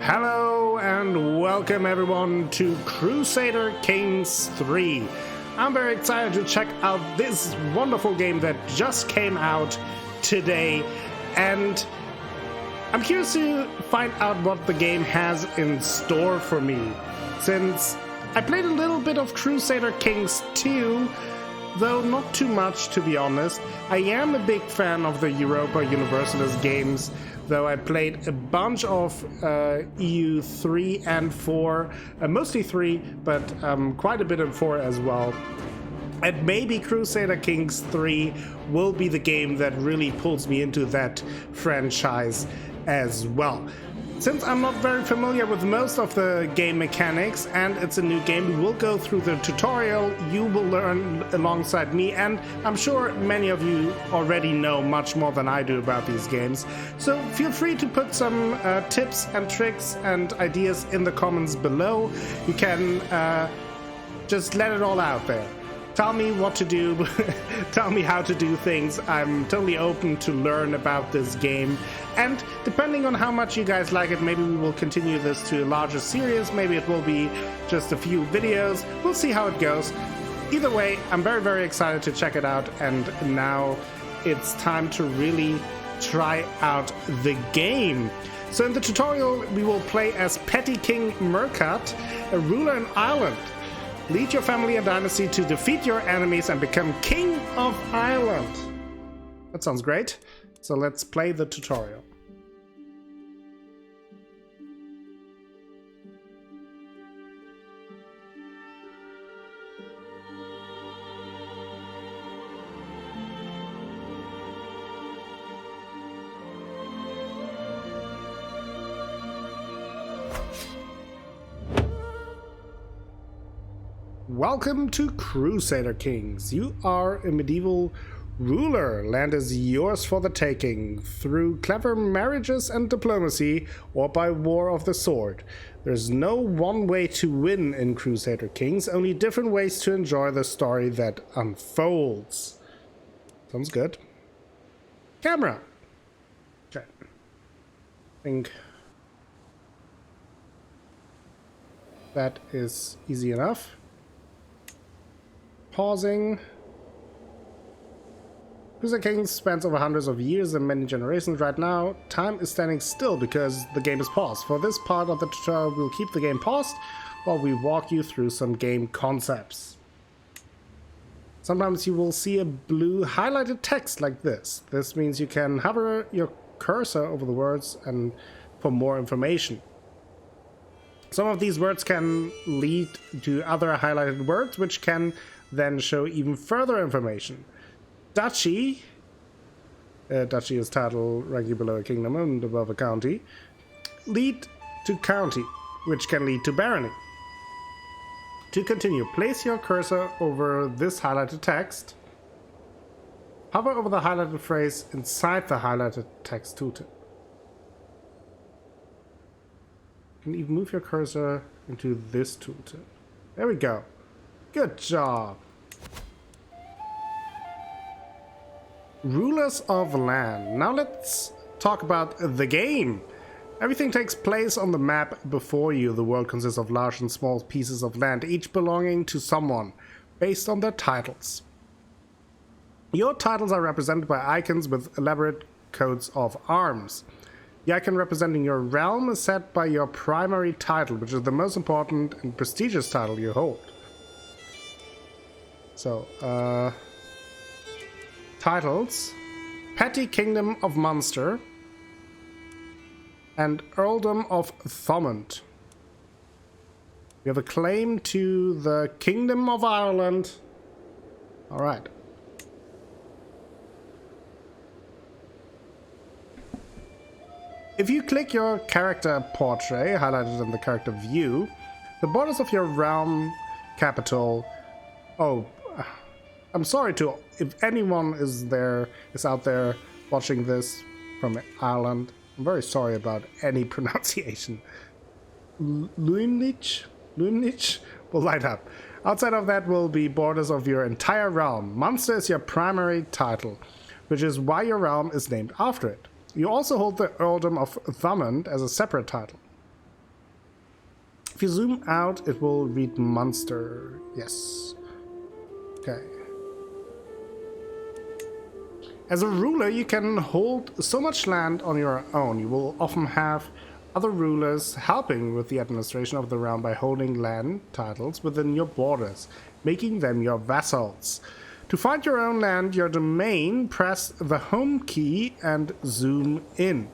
Hello and welcome everyone to Crusader Kings III. I'm very excited to check out this wonderful game that just came out today, and I'm curious to find out what the game has in store for me, since I played a little bit of Crusader Kings II, though not too much, to be honest. I am a big fan of the Europa Universalis games, though I played a bunch of EU 3 and 4, mostly 3, but quite a bit of 4 as well. And maybe Crusader Kings 3 will be the game that really pulls me into that franchise as well. Since I'm not very familiar with most of the game mechanics and it's a new game, we will go through the tutorial. You will learn alongside me, and I'm sure many of you already know much more than I do about these games. So feel free to put some tips and tricks and ideas in the comments below. You can just let it all out there. Tell me what to do, tell me how to do things. I'm totally open to learn about this game. And depending on how much you guys like it, maybe we will continue this to a larger series. Maybe it will be just a few videos. We'll see how it goes. Either way, I'm very, very excited to check it out. And now it's time to really try out the game. So in the tutorial, we will play as Petty King Murkat, a ruler in Ireland. Lead your family and dynasty to defeat your enemies and become King of Ireland. That sounds great. So let's play the tutorial. Welcome to Crusader Kings. You are a medieval ruler. Land is yours for the taking, through clever marriages and diplomacy, or by war of the sword. There's no one way to win in Crusader Kings, only different ways to enjoy the story that unfolds. Sounds good. Camera. Okay. I think that is easy enough. Pausing. Crusader Kings spans over hundreds of years and many generations. Right now, time is standing still because the game is paused. For this part of the tutorial, we'll keep the game paused while we walk you through some game concepts. Sometimes you will see a blue highlighted text like this. This means you can hover your cursor over the words and for more information. Some of these words can lead to other highlighted words, which can then show even further information. Duchy. Duchy is title ranking below a kingdom and above a county. Lead to county, which can lead to barony. To continue, place your cursor over this highlighted text. Hover over the highlighted phrase inside the highlighted text tooltip. You can even move your cursor into this tooltip. There we go. Good job. Rulers of land. Now let's talk about the game. Everything takes place on the map before you. The world consists of large and small pieces of land, each belonging to someone, based on their titles. Your titles are represented by icons with elaborate coats of arms. The icon representing your realm is set by your primary title, which is the most important and prestigious title you hold. So, titles: Petty Kingdom of Munster and Earldom of Thomond. We have a claim to the Kingdom of Ireland. Alright. If you click your character portrait, highlighted in the character view, the borders of your realm capital... Oh, I'm sorry if anyone is out there watching this from Ireland. I'm very sorry about any pronunciation. Luinich will light up. Outside of that will be borders of your entire realm. Munster is your primary title, which is why your realm is named after it. You also hold the Earldom of Thomond as a separate title. If you zoom out, it will read monster. Yes. Okay. As a ruler, you can hold so much land on your own. You will often have other rulers helping with the administration of the realm by holding land titles within your borders, making them your vassals. To find your own land, your domain, press the home key and zoom in.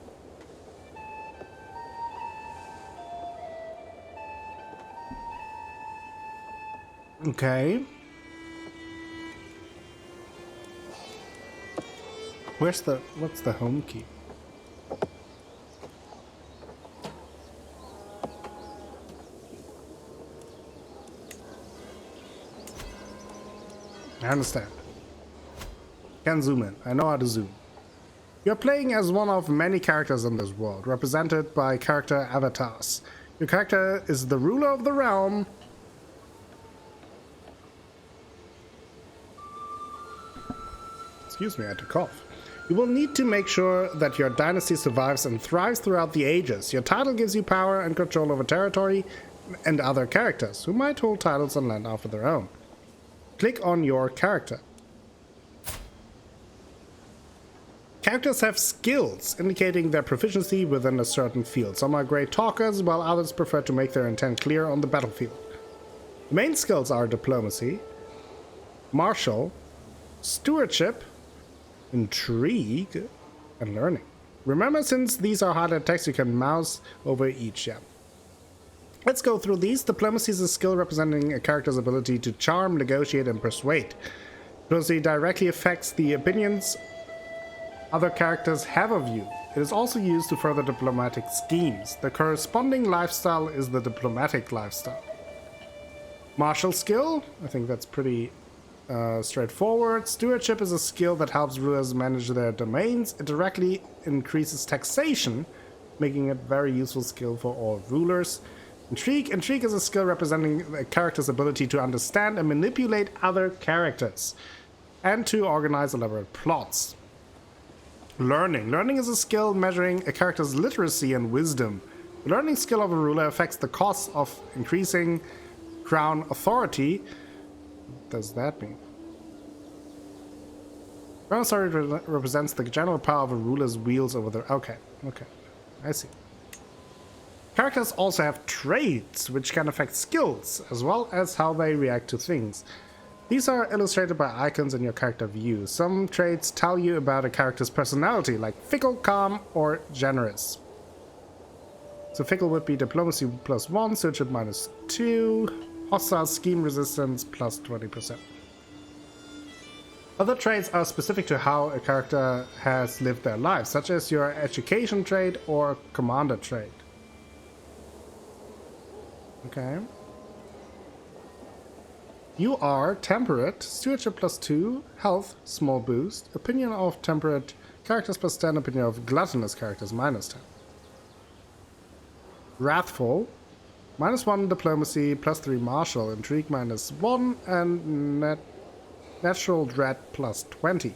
Okay. What's the home key? I understand. Can zoom in. I know how to zoom. You're playing as one of many characters in this world, represented by character avatars. Your character is the ruler of the realm. Excuse me, I had to cough. You will need to make sure that your dynasty survives and thrives throughout the ages. Your title gives you power and control over territory and other characters, who might hold titles on land after their own. Click on your character. Characters have skills, indicating their proficiency within a certain field. Some are great talkers, while others prefer to make their intent clear on the battlefield. The main skills are diplomacy, martial, stewardship, intrigue, and learning. Remember, since these are harder texts, you can mouse over each. Yeah. Let's go through these. Diplomacy is a skill representing a character's ability to charm, negotiate, and persuade. Diplomacy directly affects the opinions other characters have of you. It is also used to further diplomatic schemes. The corresponding lifestyle is the diplomatic lifestyle. Martial skill, I think that's pretty straightforward. Stewardship is a skill that helps rulers manage their domains. It directly increases taxation, making it a very useful skill for all rulers. Intrigue is a skill representing a character's ability to understand and manipulate other characters and to organize elaborate plots. Learning is a skill measuring a character's literacy and wisdom. The learning skill of a ruler affects the cost of increasing crown authority. What does that mean? Crown authority represents the general power of a ruler's wields over their... Okay, I see. Characters also have traits, which can affect skills, as well as how they react to things. These are illustrated by icons in your character view. Some traits tell you about a character's personality, like fickle, calm, or generous. So fickle would be diplomacy +1, stewardship -2, hostile scheme resistance +20%. Other traits are specific to how a character has lived their life, such as your education trait or commander trait. Okay. You are temperate, stewardship +2, health, small boost, opinion of temperate characters +10, opinion of gluttonous characters -10. Wrathful, -1 diplomacy, +3 martial, intrigue -1, and natural dread +20.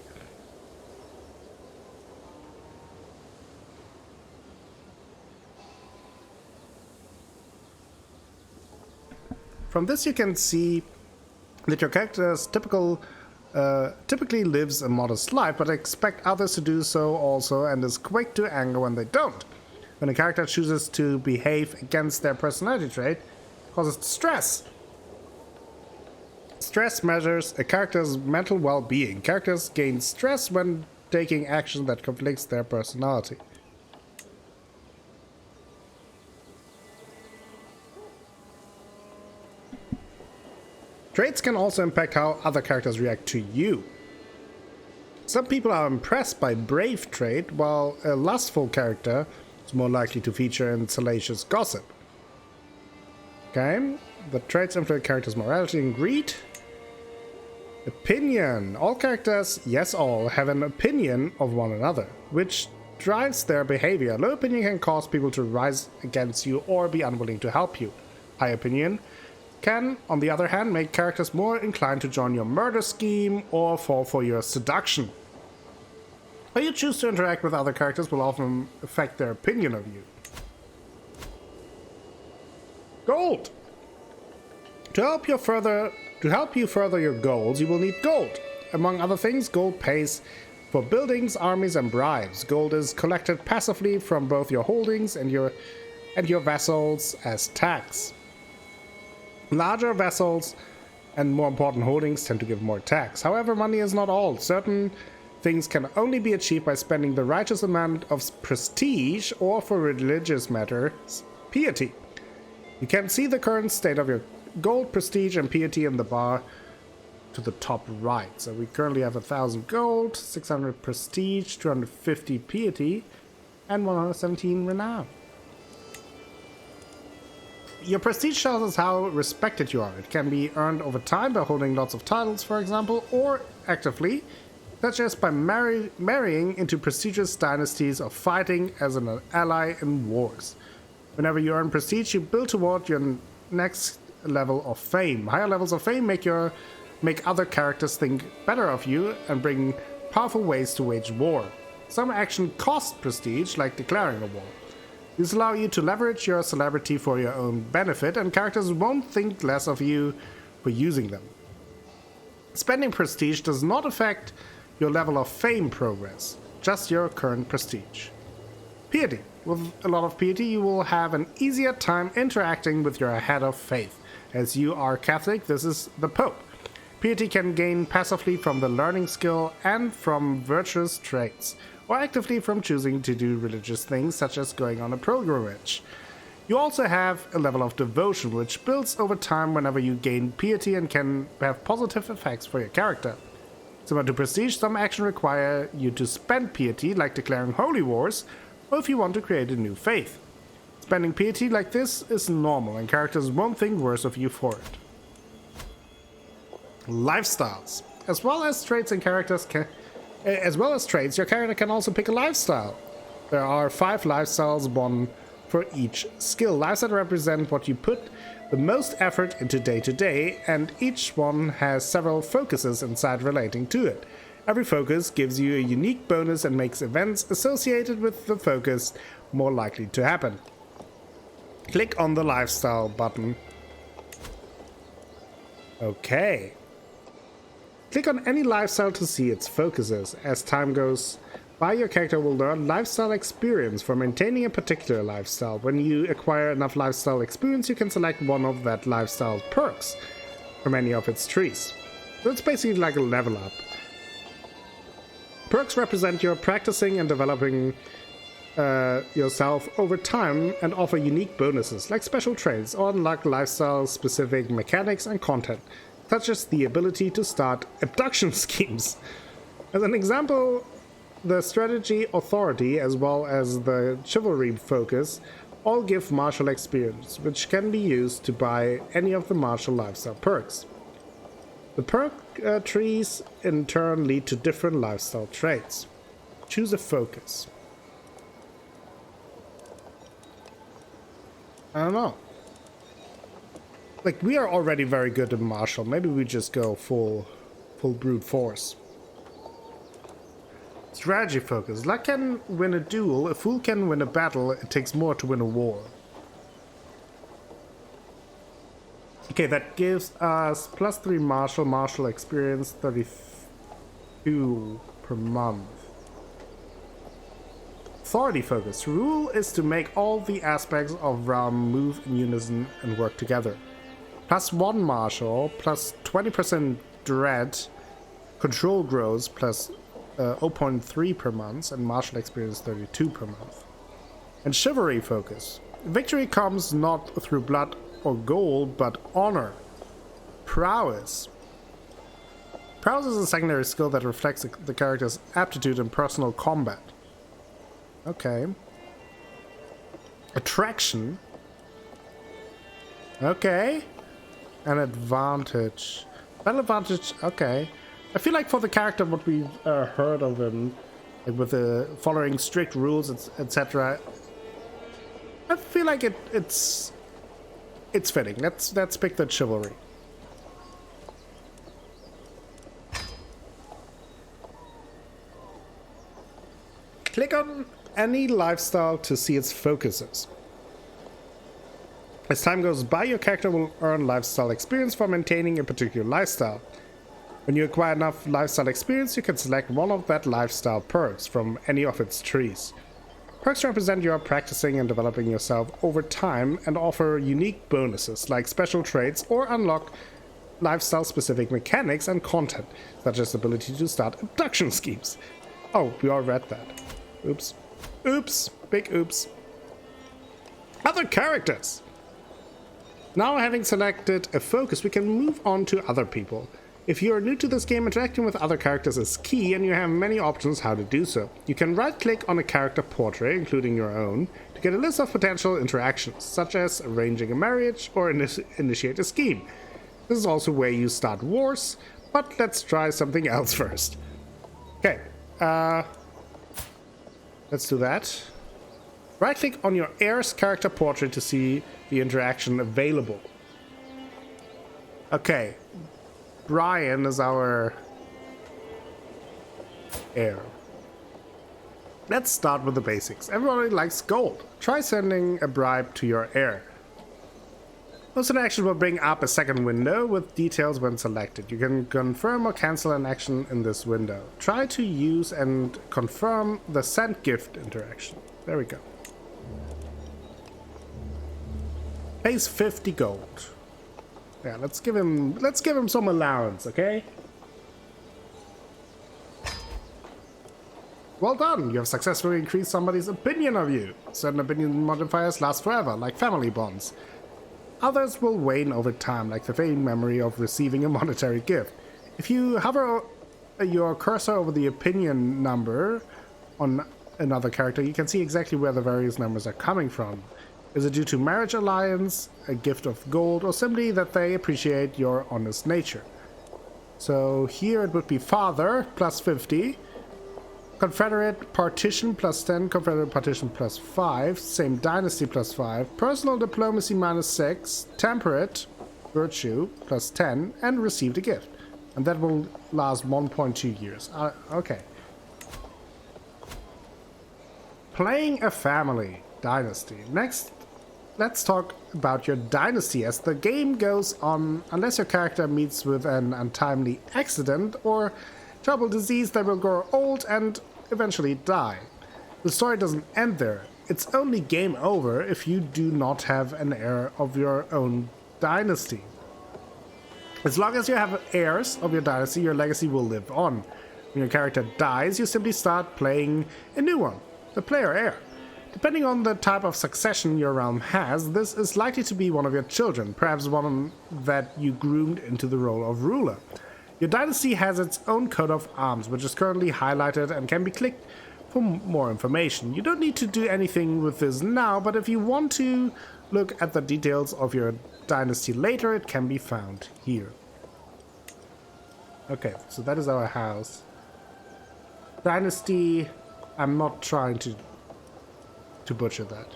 From this you can see that your character's typically lives a modest life, but expect others to do so also, and is quick to anger when they don't. When a character chooses to behave against their personality trait, it causes stress. Stress measures a character's mental well-being. Characters gain stress when taking action that conflicts their personality. Traits can also impact how other characters react to you. Some people are impressed by brave trait, while a lustful character is more likely to feature in salacious gossip. Okay, the traits influence characters' morality and greed. Opinion. All characters, yes all, have an opinion of one another, which drives their behavior. Low opinion can cause people to rise against you or be unwilling to help you. High opinion can, on the other hand, make characters more inclined to join your murder scheme or fall for your seduction. How you choose to interact with other characters will often affect their opinion of you. Gold! To help you further your goals, you will need gold. Among other things, gold pays for buildings, armies, and bribes. Gold is collected passively from both your holdings and your vassals as tax. Larger vassals and more important holdings tend to give more tax. However, money is not all. Certain things can only be achieved by spending the righteous amount of prestige, or for religious matters, piety. You can see the current state of your gold, prestige, and piety in the bar to the top right. So we currently have 1,000 gold, 600 prestige, 250 piety, and 117 renown. Your prestige tells us how respected you are. It can be earned over time by holding lots of titles, for example, or actively, such as by marrying into prestigious dynasties or fighting as an ally in wars. Whenever you earn prestige, you build toward your next level of fame. Higher levels of fame make other characters think better of you and bring powerful ways to wage war. Some action costs prestige, like declaring a war. These allow you to leverage your celebrity for your own benefit, and characters won't think less of you for using them. Spending prestige does not affect your level of fame progress, just your current prestige. Piety. With a lot of piety, you will have an easier time interacting with your head of faith. As you are Catholic, this is the Pope. Piety can gain passively from the learning skill and from virtuous traits, or actively from choosing to do religious things such as going on a pilgrimage. You also have a level of devotion, which builds over time whenever you gain piety and can have positive effects for your character. Similar to prestige, some action require you to spend piety, like declaring holy wars, or if you want to create a new faith. Spending piety like this is normal, and characters won't think worse of you for it. Lifestyles. As well as traits, your character can also pick a lifestyle. There are 5 lifestyles, one for each skill. Lifestyles represent what you put the most effort into day to day, and each one has several focuses inside relating to it. Every focus gives you a unique bonus and makes events associated with the focus more likely to happen. Click on the lifestyle button. Okay. Click on any lifestyle to see its focuses. As time goes by, your character will learn lifestyle experience for maintaining a particular lifestyle. When you acquire enough lifestyle experience, you can select one of that lifestyle's perks from any of its trees. So it's basically like a level up. Perks represent your practicing and developing yourself over time and offer unique bonuses like special traits or unlock lifestyle-specific mechanics and content, such as the ability to start abduction schemes. As an example, the strategy authority as well as the chivalry focus all give martial experience, which can be used to buy any of the martial lifestyle perks. The perk trees in turn lead to different lifestyle traits. Choose a focus. I don't know. Like, we are already very good at martial. Maybe we just go full brute force. Strategy focus. Luck can win a duel. A fool can win a battle. It takes more to win a war. Okay, that gives us +3 martial experience, 32 per month. Authority focus. Rule is to make all the aspects of realm move in unison and work together. +1 martial, +20% dread, control grows, plus 0.3 per month, and martial experience 32 per month. And chivalry focus. Victory comes not through blood or gold, but honor. Prowess. Prowess is a secondary skill that reflects the character's aptitude in personal combat. Okay. Attraction. Okay. An advantage. Battle advantage, okay. I feel like for the character what we've heard of him, like with the following strict rules, etc. I feel like it's fitting. Let's pick the chivalry. Click on any lifestyle to see its focuses. As time goes by, your character will earn lifestyle experience for maintaining a particular lifestyle. When you acquire enough lifestyle experience, you can select one of that lifestyle perks from any of its trees. Perks represent your practicing and developing yourself over time and offer unique bonuses like special traits or unlock lifestyle-specific mechanics and content, such as the ability to start abduction schemes. Oh, we all read that. Oops. Oops. Big oops. Other characters! Now, having selected a focus, we can move on to other people. If you are new to this game, interacting with other characters is key, and you have many options how to do so. You can right-click on a character portrait, including your own, to get a list of potential interactions, such as arranging a marriage or initiate a scheme. This is also where you start wars, but let's try something else first. Okay, let's do that. Right-click on your heir's character portrait to see the interaction available. Okay. Brian is our heir. Let's start with the basics. Everybody likes gold. Try sending a bribe to your heir. Most interactions will bring up a second window with details when selected. You can confirm or cancel an action in this window. Try to use and confirm the send gift interaction. There we go. Pays 50 gold. Yeah, let's give him some allowance, okay? Well done! You have successfully increased somebody's opinion of you. Certain opinion modifiers last forever, like family bonds. Others will wane over time, like the fading memory of receiving a monetary gift. If you hover your cursor over the opinion number on another character, you can see exactly where the various numbers are coming from. Is it due to marriage alliance, a gift of gold, or simply that they appreciate your honest nature? So here it would be father plus 50, confederate partition plus 10, confederate partition plus 5, same dynasty plus 5, personal diplomacy minus 6, temperate virtue plus 10, and received a gift. And that will last 1.2 years. Okay. Playing a family dynasty. Next, let's talk about your dynasty. As the game goes on, unless your character meets with an untimely accident or trouble disease, they will grow old and eventually die. The story doesn't end there. It's only game over if you do not have an heir of your own dynasty. As long as you have heirs of your dynasty, your legacy will live on. When your character dies, you simply start playing a new one, the player heir. Depending on the type of succession your realm has, this is likely to be one of your children, perhaps one that you groomed into the role of ruler. Your dynasty has its own coat of arms, which is currently highlighted and can be clicked for more information. You don't need to do anything with this now, but if you want to look at the details of your dynasty later, it can be found here. Okay, so that is our house. Dynasty, I'm not trying to butcher that.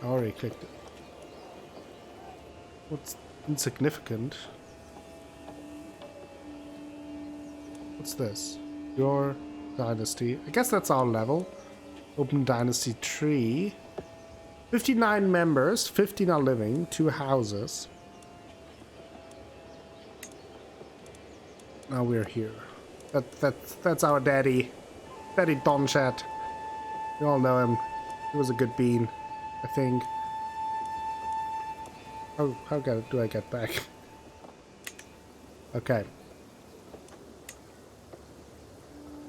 I already clicked it. What's insignificant? What's this? Your dynasty. I guess that's our level. Open dynasty tree. 59 members, 15 are living, 2 houses. Now we're here. That's our daddy. Daddy Donchat. You all know him. He was a good bean, I think. How do I get back? Okay.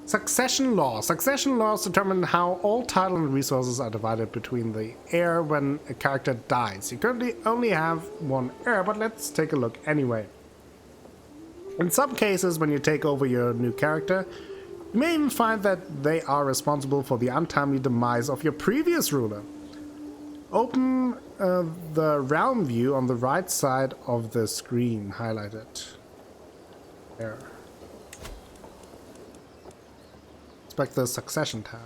Succession law. Succession laws determine how all title and resources are divided between the heir when a character dies. You currently only have one heir, but let's take a look anyway. In some cases, when you take over your new character, you may even find that they are responsible for the untimely demise of your previous ruler. Open the realm view on the right side of the screen, highlighted. There. Select the succession tab.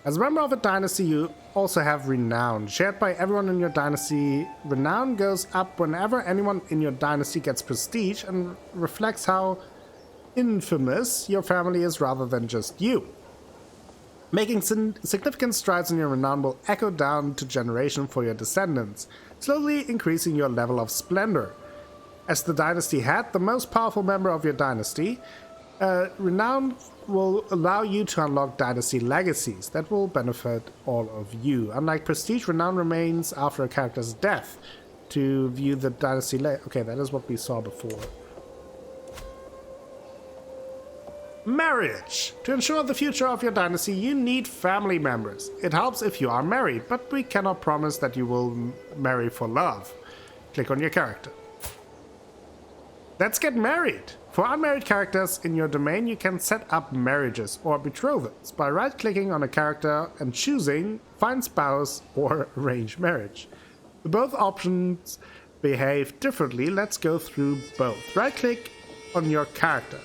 As a member of a dynasty, you also have renown. Shared by everyone in your dynasty, renown goes up whenever anyone in your dynasty gets prestige and reflects how infamous your family is rather than just you. Making significant strides in your renown will echo down to generation for your descendants, slowly increasing your level of splendor. As the dynasty head, the most powerful member of your dynasty, renown will allow you to unlock dynasty legacies that will benefit all of you. Unlike prestige, renown remains after a character's death to view the dynasty okay, that is what we saw before. Marriage! To ensure the future of your dynasty, you need family members. It helps if you are married, but we cannot promise that you will marry for love. Click on your character. Let's get married! For unmarried characters in your domain, you can set up marriages or betrothals by right-clicking on a character and choosing Find Spouse or Arrange Marriage. Both options behave differently. Let's go through both. Right-click on your character.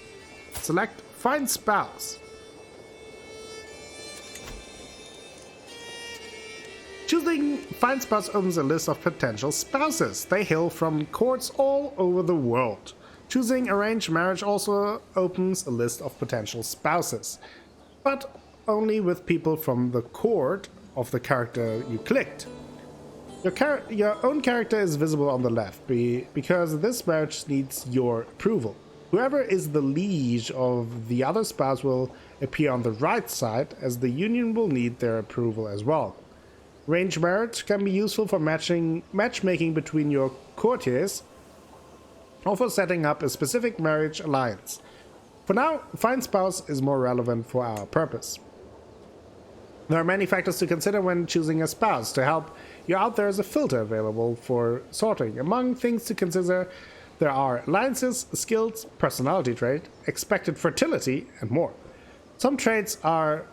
Select Find Spouse. Choosing Find Spouse opens a list of potential spouses. They hail from courts all over the world. Choosing Arranged Marriage also opens a list of potential spouses, but only with people from the court of the character you clicked. Your own character is visible on the left because this marriage needs your approval. Whoever is the liege of the other spouse will appear on the right side, as the union will need their approval as well. Arranged marriage can be useful for matchmaking between your courtiers, or for setting up a specific marriage alliance. For now, Find Spouse is more relevant for our purpose. There are many factors to consider when choosing a spouse. To help you out, there is a filter available for sorting. Among things to consider, there are alliances, skills, personality trait, expected fertility, and more. Some traits are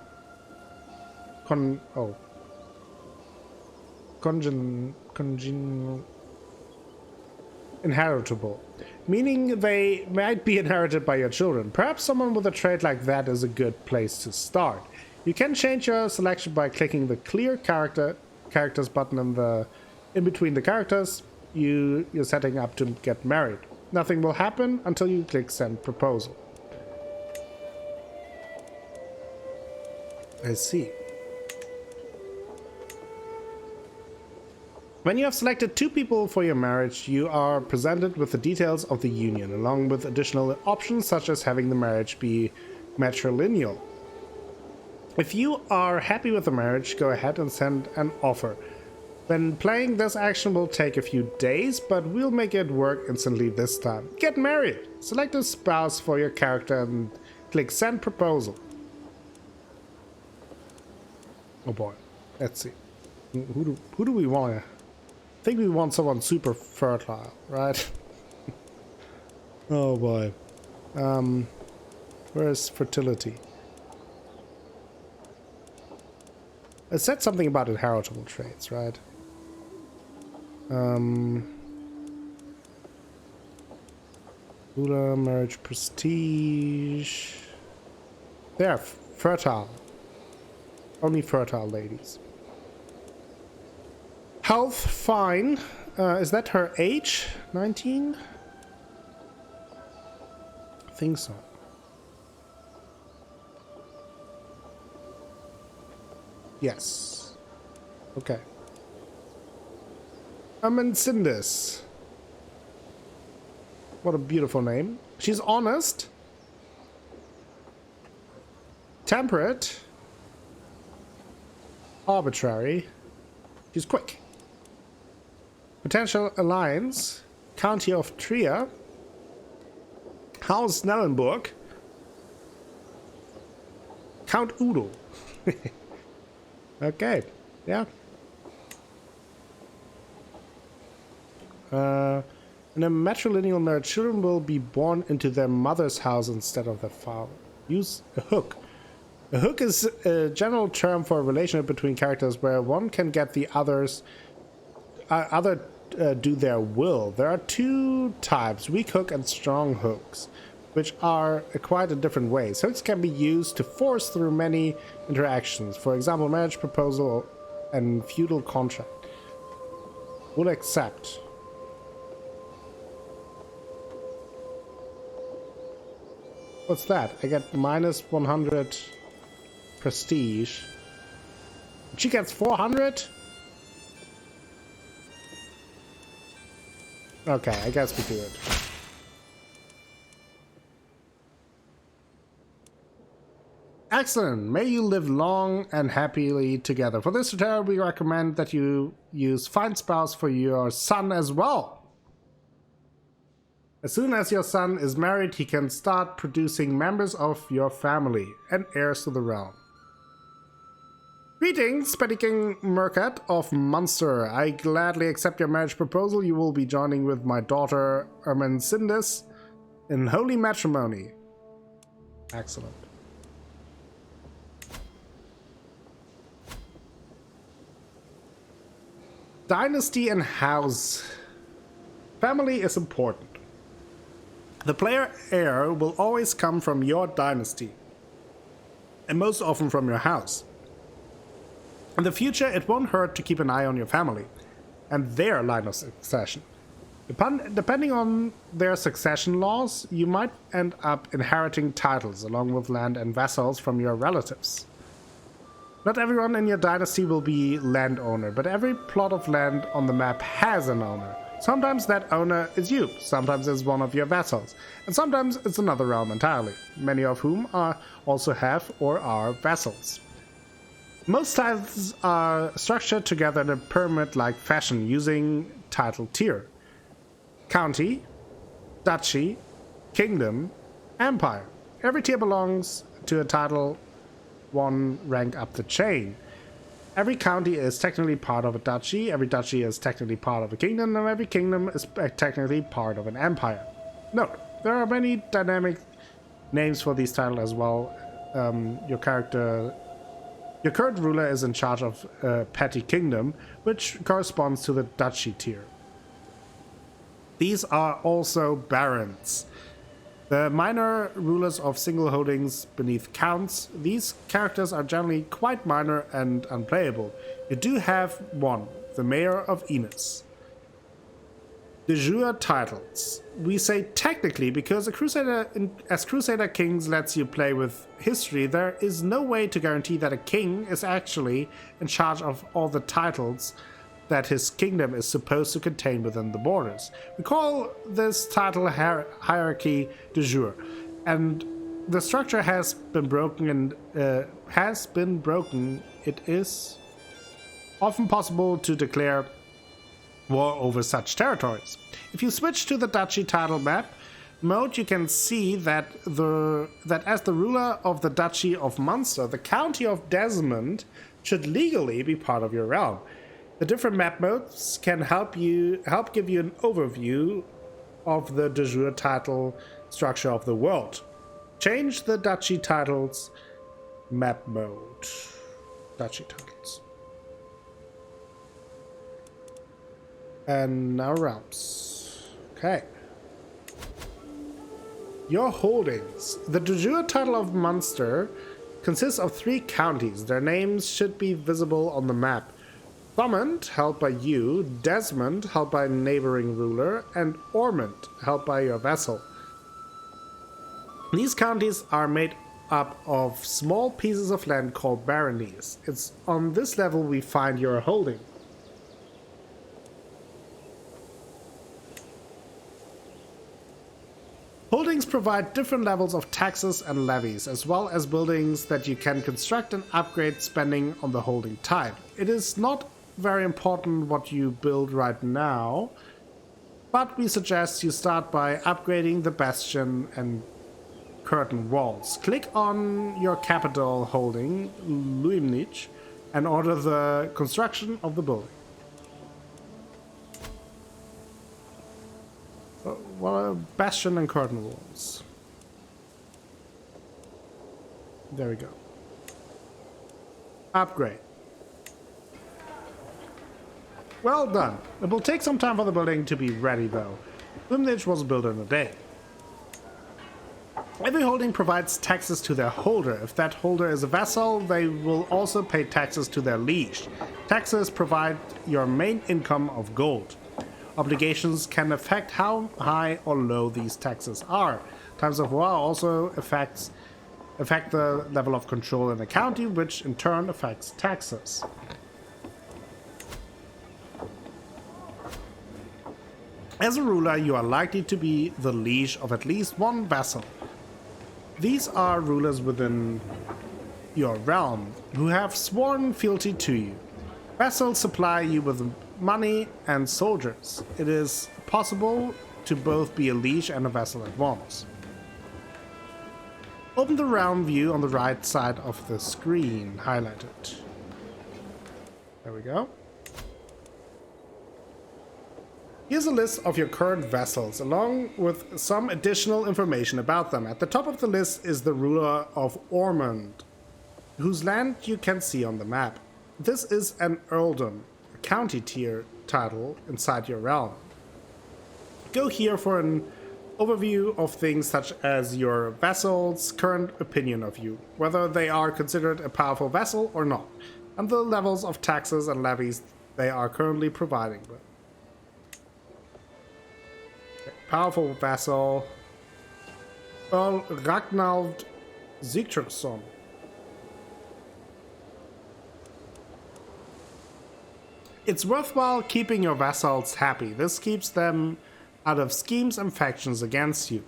inheritable, meaning they might be inherited by your children. Perhaps someone with a trait like that is a good place to start. You can change your selection by clicking the Clear Characters button in between the characters you're setting up to get married. Nothing will happen until you click Send Proposal. I see. When you have selected 2 people for your marriage, you are presented with the details of the union, along with additional options such as having the marriage be matrilineal. If you are happy with the marriage, go ahead and send an offer. When playing, this action will take a few days, but we'll make it work instantly this time. Get married! Select a spouse for your character and click Send Proposal. Oh boy, let's see. Who do we want? I think we want someone super fertile, right? Oh boy. Where is fertility? It said something about inheritable traits, right? Ruler, marriage, prestige. They are fertile. Only fertile ladies. Health, fine. Is that her age? 19? I think so. Yes. Okay. Amensindis. What a beautiful name. She's honest. Temperate. Arbitrary. She's quick. Potential alliance. County of Trier. House Snellenburg. Count Udo. Okay, yeah. In a matrilineal marriage, children will be born into their mother's house instead of their father. Use a hook. A hook is a general term for a relationship between characters where one can get the other do their will. There are 2 types, weak hook and strong hooks, which are acquired in different ways. Hooks can be used to force through many interactions. For example, marriage proposal and feudal contract. Will accept. What's that? I get minus 100 prestige. She gets 400? Okay, I guess we do it. Excellent. May you live long and happily together. For this tutorial, we recommend that you use find spouse for your son as well. As soon as your son is married, he can start producing members of your family and heirs to the realm. Greetings, Petty King Murkat of Munster. I gladly accept your marriage proposal. You will be joining with my daughter Ermensindis in holy matrimony. Excellent. Dynasty and house. Family is important. The player heir will always come from your dynasty, and most often from your house. In the future, it won't hurt to keep an eye on your family and their line of succession. Depending on their succession laws, you might end up inheriting titles along with land and vassals from your relatives. Not everyone in your dynasty will be landowner, but every plot of land on the map has an owner. Sometimes that owner is you, sometimes it's one of your vassals, and sometimes it's another realm entirely, many of whom also have or are vassals. Most titles are structured together in a pyramid-like fashion using title tier. County, duchy, kingdom, empire. Every tier belongs to a title one rank up the chain. Every county is technically part of a duchy, every duchy is technically part of a kingdom, and every kingdom is technically part of an empire. Note, there are many dynamic names for these titles as well. Your current ruler is in charge of a petty kingdom, which corresponds to the duchy tier. These are also barons, the minor rulers of single holdings beneath counts. These characters are generally quite minor and unplayable. You do have one, the mayor of Enos. De jure titles. We say technically because as Crusader Kings lets you play with history, there is no way to guarantee that a king is actually in charge of all the titles that his kingdom is supposed to contain within the borders. We call this title hierarchy de jure, and the structure has been broken. It is often possible to declare war over such territories. If you switch to the duchy title map mode, you can see that as the ruler of the Duchy of Munster, the county of Desmond should legally be part of your realm. The different map modes can help give you an overview of the de jure title structure of the world. Change the duchy titles map mode. Duchy titles. And now realms. Okay. Your holdings. The de jure title of Munster consists of 3 counties. Their names should be visible on the map. Thomond, held by you, Desmond, held by a neighboring ruler, and Ormond, held by your vassal. These counties are made up of small pieces of land called baronies. It's on this level we find your holding. Holdings provide different levels of taxes and levies, as well as buildings that you can construct and upgrade spending on the holding type. It is not very important what you build right now, but we suggest you start by upgrading the bastion and curtain walls. Click on your capital holding, Luimnich, and order the construction of the building. Well, bastion and curtain walls. There we go. Upgrade. Well done. It will take some time for the building to be ready though. Luimnich was built in a day. Every holding provides taxes to their holder. If that holder is a vassal, they will also pay taxes to their liege. Taxes provide your main income of gold. Obligations can affect how high or low these taxes are. Times of war also affects affect the level of control in the county, which in turn affects taxes. As a ruler, you are likely to be the liege of at least one vassal. These are rulers within your realm who have sworn fealty to you. Vassals supply you with money and soldiers. It is possible to both be a liege and a vassal at once. Open the realm view on the right side of the screen, highlighted. There we go. Here's a list of your current vassals, along with some additional information about them. At the top of the list is the ruler of Ormond, whose land you can see on the map. This is an earldom, a county tier title inside your realm. Go here for an overview of things such as your vassals' current opinion of you, whether they are considered a powerful vassal or not, and the levels of taxes and levies they are currently providing with. Powerful vassal, Earl Ragnald Sigtryggsson. It's worthwhile keeping your vassals happy. This keeps them out of schemes and factions against you.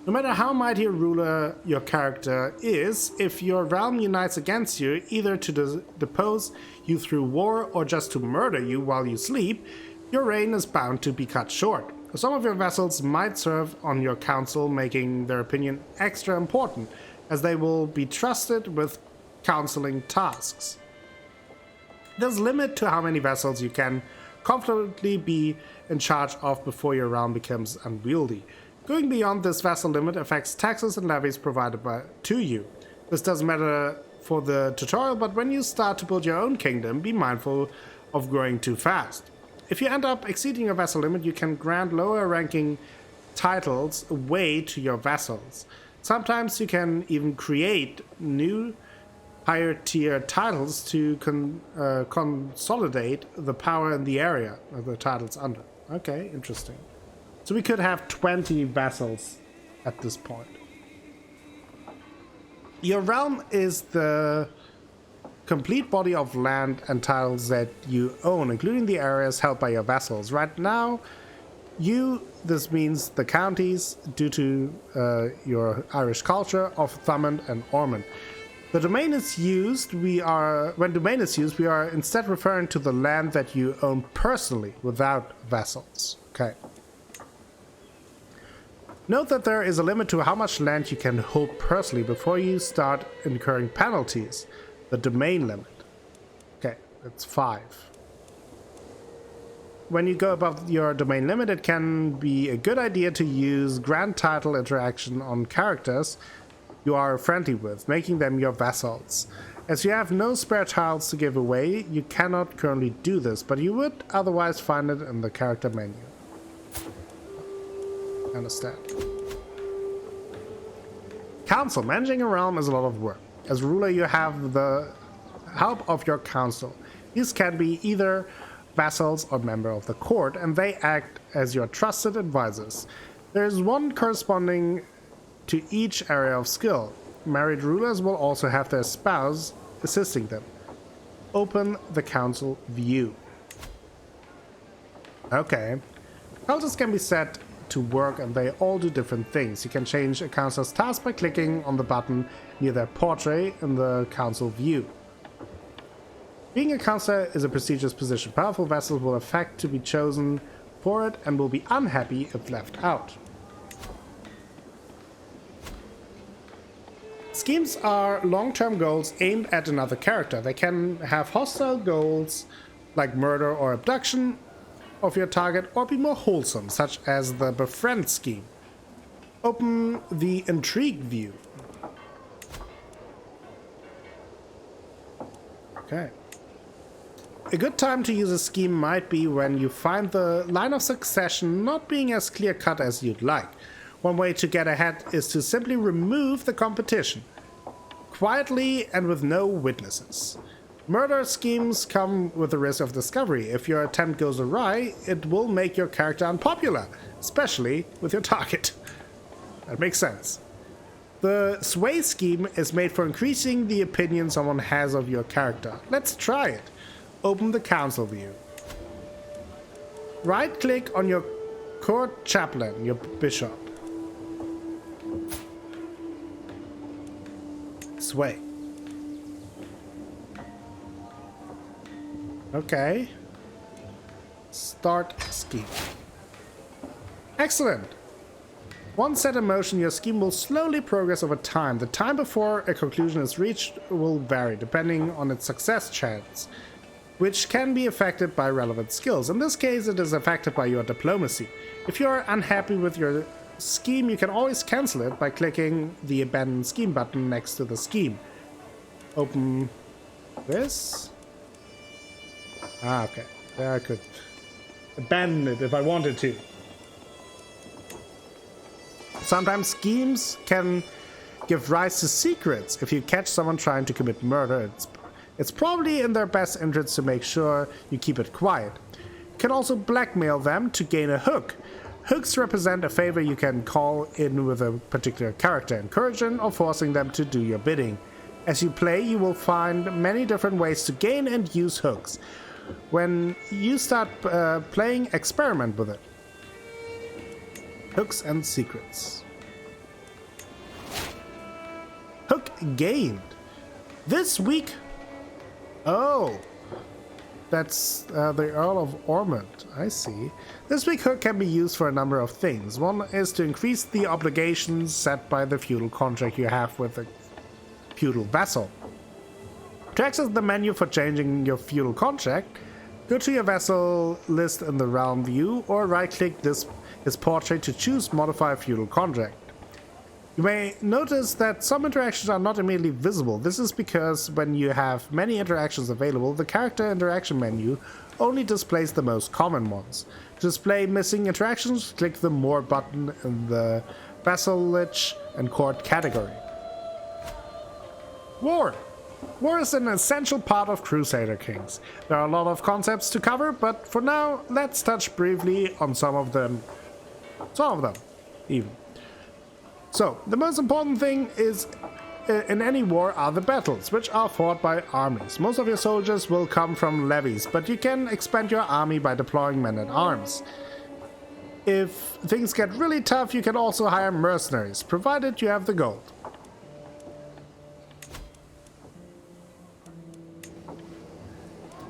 No matter how mighty a ruler your character is, if your realm unites against you, either to depose you through war or just to murder you while you sleep, your reign is bound to be cut short. Some of your vassals might serve on your council, making their opinion extra important, as they will be trusted with counseling tasks. There's a limit to how many vassals you can comfortably be in charge of before your realm becomes unwieldy. Going beyond this vassal limit affects taxes and levies provided to you. This doesn't matter for the tutorial, but when you start to build your own kingdom, be mindful of growing too fast. If you end up exceeding your vassal limit, you can grant lower ranking titles away to your vassals. Sometimes you can even create new higher tier titles to consolidate the power in the area of the titles under. Okay, interesting. So we could have 20 vassals at this point. Your realm is the complete body of land and titles that you own, including the areas held by your vassals. Right now, this means the counties, due to your Irish culture, of Thomond and Ormond. When domain is used, we are instead referring to the land that you own personally, without vassals. Okay. Note that there is a limit to how much land you can hold personally before you start incurring penalties. The domain limit. Okay, that's 5. When you go above your domain limit, it can be a good idea to use grand title interaction on characters you are friendly with, making them your vassals. As you have no spare tiles to give away, you cannot currently do this, but you would otherwise find it in the character menu. Understand. Council. Managing a realm is a lot of work. As ruler, you have the help of your council. These can be either vassals or members of the court, and they act as your trusted advisors. There is one corresponding to each area of skill. Married rulers will also have their spouse assisting them. Open the council view. Okay. Councils can be set to work, and they all do different things. You can change a councilor's task by clicking on the button near their portrait in the council view. Being a councilor is a prestigious position. Powerful vassals will affect to be chosen for it and will be unhappy if left out. Schemes are long-term goals aimed at another character. They can have hostile goals like murder or abduction of your target, or be more wholesome, such as the befriend scheme. Open the intrigue view. Okay. A good time to use a scheme might be when you find the line of succession not being as clear-cut as you'd like. One way to get ahead is to simply remove the competition, quietly and with no witnesses. Murder schemes come with the risk of discovery. If your attempt goes awry, it will make your character unpopular, especially with your target. That makes sense. The sway scheme is made for increasing the opinion someone has of your character. Let's try it. Open the council view. Right-click on your court chaplain, your bishop. Sway. Okay. Start scheme. Excellent. Once set in motion, your scheme will slowly progress over time. The time before a conclusion is reached will vary depending on its success chance, which can be affected by relevant skills. In this case, it is affected by your diplomacy. If you are unhappy with your scheme, you can always cancel it by clicking the Abandon Scheme button next to the scheme. Open this. Ah, okay. There I could abandon it if I wanted to. Sometimes schemes can give rise to secrets. If you catch someone trying to commit murder, it's probably in their best interest to make sure you keep it quiet. You can also blackmail them to gain a hook. Hooks represent a favor you can call in with a particular character, encouraging or forcing them to do your bidding. As you play, you will find many different ways to gain and use hooks. When you start playing, experiment with it. Hooks and secrets. Hook gained. This week. Oh. That's the Earl of Ormond. I see. This week hook can be used for a number of things. One is to increase the obligations set by the feudal contract you have with a feudal vassal. To access the menu for changing your feudal contract, go to your vassal list in the realm view or right-click his portrait to choose Modify Feudal Contract. You may notice that some interactions are not immediately visible. This is because when you have many interactions available, the character interaction menu only displays the most common ones. To display missing interactions, click the More button in the vassalage and court category. War! War is an essential part of Crusader Kings. There are a lot of concepts to cover, but for now, let's touch briefly on some of them. Even. So, the most important thing is in any war are the battles, which are fought by armies. Most of your soldiers will come from levies, but you can expand your army by deploying men-at-arms. If things get really tough, you can also hire mercenaries, provided you have the gold.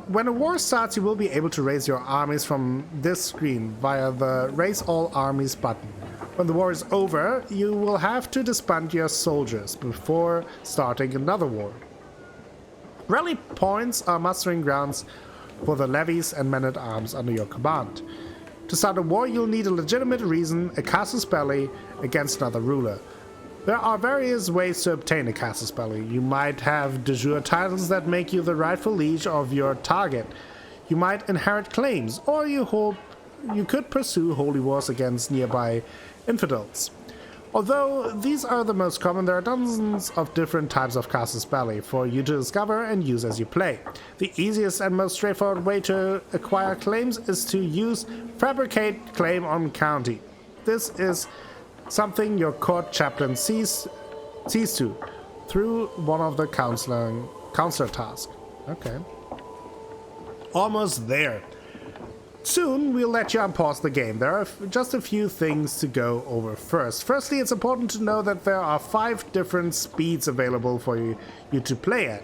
When a war starts, you will be able to raise your armies from this screen via the Raise All Armies button. When the war is over, you will have to disband your soldiers before starting another war. Rally points are mustering grounds for the levies and men-at-arms under your command. To start a war, you'll need a legitimate reason, a casus belli, against another ruler. There are various ways to obtain a casus belli. You might have de jure titles that make you the rightful liege of your target. You might inherit claims, or you could pursue holy wars against nearby infidels. Although these are the most common, there are dozens of different types of casus belli for you to discover and use as you play. The easiest and most straightforward way to acquire claims is to use Fabricate Claim on County. This is something your court chaplain sees to through one of the counselor tasks. Okay. Almost there. Soon we'll let you unpause the game. There are just a few things to go over first. Firstly, it's important to know that there are 5 different speeds available for you to play at.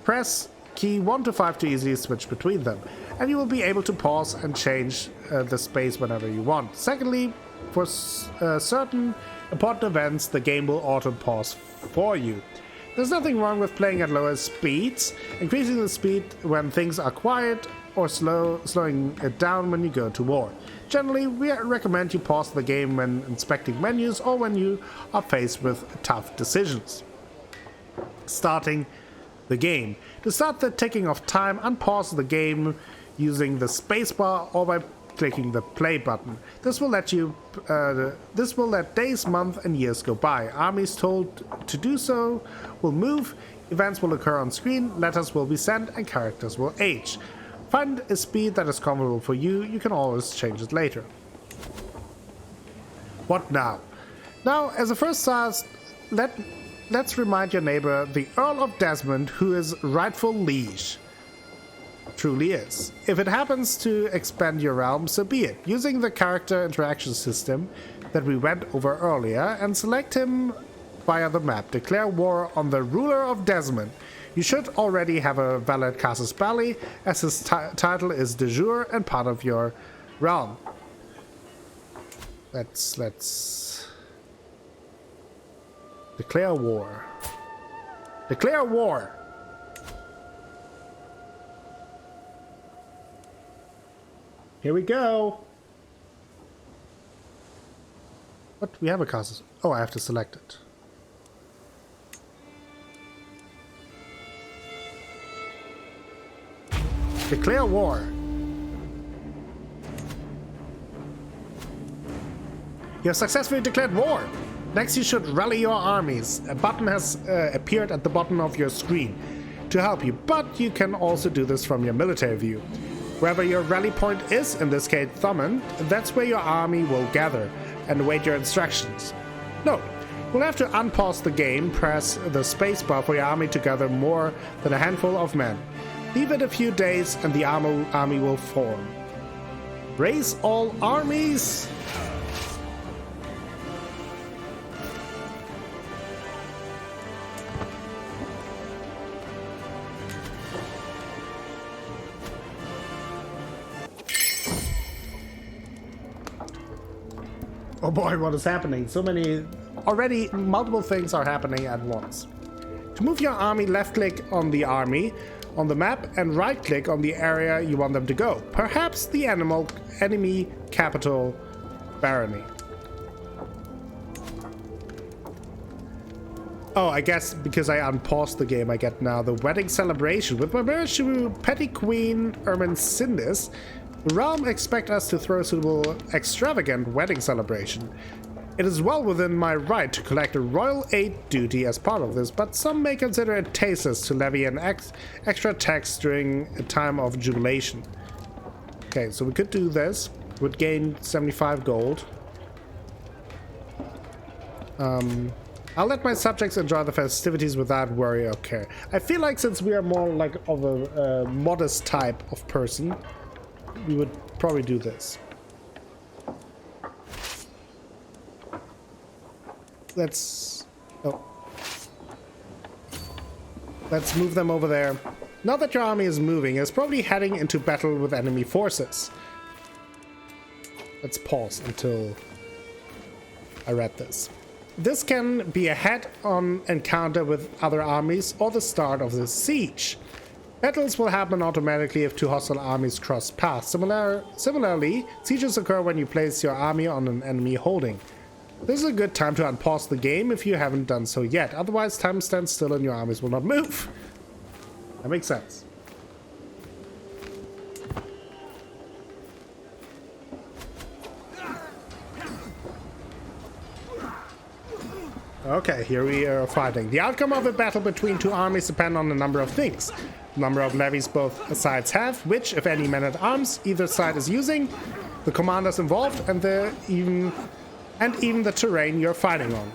Press key 1 to 5 to easily switch between them, and you will be able to pause and change the space whenever you want. Secondly, for certain important events, the game will auto-pause for you. There's nothing wrong with playing at lower speeds, increasing the speed when things are quiet, or slowing it down when you go to war. Generally, we recommend you pause the game when inspecting menus or when you are faced with tough decisions. Starting the game. To start the ticking of time, unpause the game using the spacebar or by clicking the play button. This will let days, months, and years go by. Armies told to do so will move, events will occur on screen, letters will be sent, and characters will age. Find a speed that is comfortable for you. You can always change it later. What now? Now, as a first task, let's remind your neighbor, the Earl of Desmond, who is rightful liege. Truly is. If it happens to expand your realm, so be it. Using the character interaction system that we went over earlier, and select him via the map. Declare war on the ruler of Desmond. You should already have a valid casus belli, as his title is de jure and part of your realm. Let's declare war. Declare war. Here we go. What? We have a casus. Oh, I have to select it. Declare war. You have successfully declared war. Next, you should rally your armies. A button has appeared at the bottom of your screen to help you, but you can also do this from your military view. Wherever your rally point is, in this case Thumond, that's where your army will gather and await your instructions. Note, you'll have to unpause the game, press the spacebar for your army to gather more than a handful of men. Leave it a few days and the army will form. Raise all armies! Oh boy, what is happening? So many... Already, multiple things are happening at once. To move your army, left-click on the army on the map and right-click on the area you want them to go. Perhaps the enemy capital barony. Oh, I guess because I unpaused the game, I get now the wedding celebration. With my marriage to Petty Queen Ermensindis, the realm expect us to throw a suitable, extravagant wedding celebration. It is well within my right to collect a royal aid duty as part of this, but some may consider it tasteless to levy an extra tax during a time of jubilation. Okay, so we could do this. Would gain 75 gold. I'll let my subjects enjoy the festivities without worry or care. I feel like since we are more like of a modest type of person, we would probably do this. Let's move them over there. Now that your army is moving, it's probably heading into battle with enemy forces. Let's pause until I read this. This can be a head-on encounter with other armies or the start of the siege. Battles will happen automatically if two hostile armies cross paths. Similarly, sieges occur when you place your army on an enemy holding. This is a good time to unpause the game if you haven't done so yet. Otherwise, time stands still and your armies will not move. That makes sense. Okay, here we are fighting. The outcome of a battle between two armies depends on a number of things. The number of levies both sides have, which, if any men-at-arms either side is using, the commanders involved, and even the terrain you're fighting on.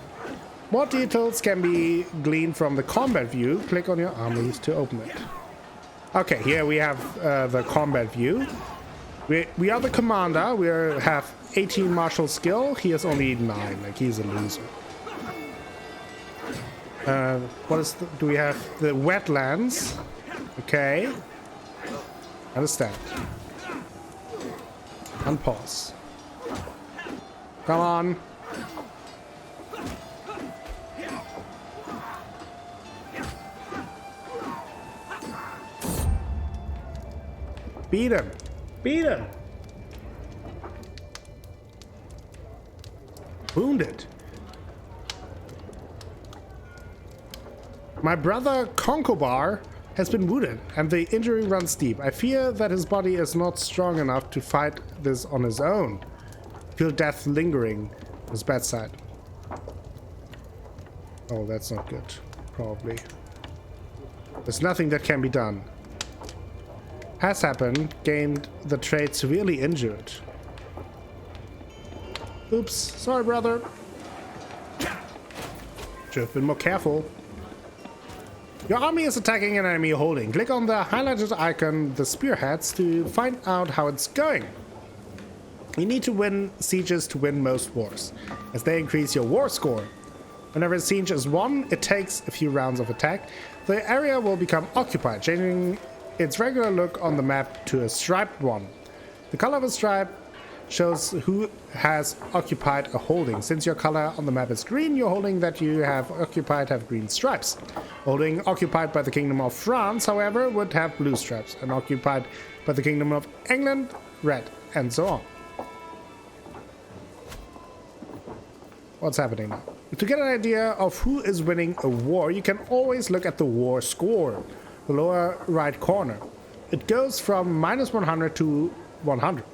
More details can be gleaned from the combat view. Click on your armies to open it. Okay, here we have the combat view. We are the commander. We have 18 martial skill. He has only 9. Like, he's a loser. Do we have the wetlands? Okay. Understand. Unpause. Come on. Beat him. Beat him. Wounded. My brother Concobar has been wounded, and the injury runs deep. I fear that his body is not strong enough to fight this on his own. Feel death lingering at his bedside. Oh, that's not good. Probably. There's nothing that can be done. Has happened. Gained the trait severely injured. Oops. Sorry, brother. Should have been more careful. Your army is attacking an enemy holding. Click on the highlighted icon, the spearheads, to find out how it's going. You need to win sieges to win most wars, as they increase your war score. Whenever a siege is won, it takes a few rounds of attack. The area will become occupied, changing its regular look on the map to a striped one. The color of a stripe shows who has occupied a holding. Since your color on the map is green, your holding that you have occupied have green stripes. Holding occupied by the Kingdom of France, however, would have blue stripes, and occupied by the Kingdom of England, red, and so on. What's happening now? To get an idea of who is winning a war, you can always look at the war score, the lower right corner. It goes from -100 to 100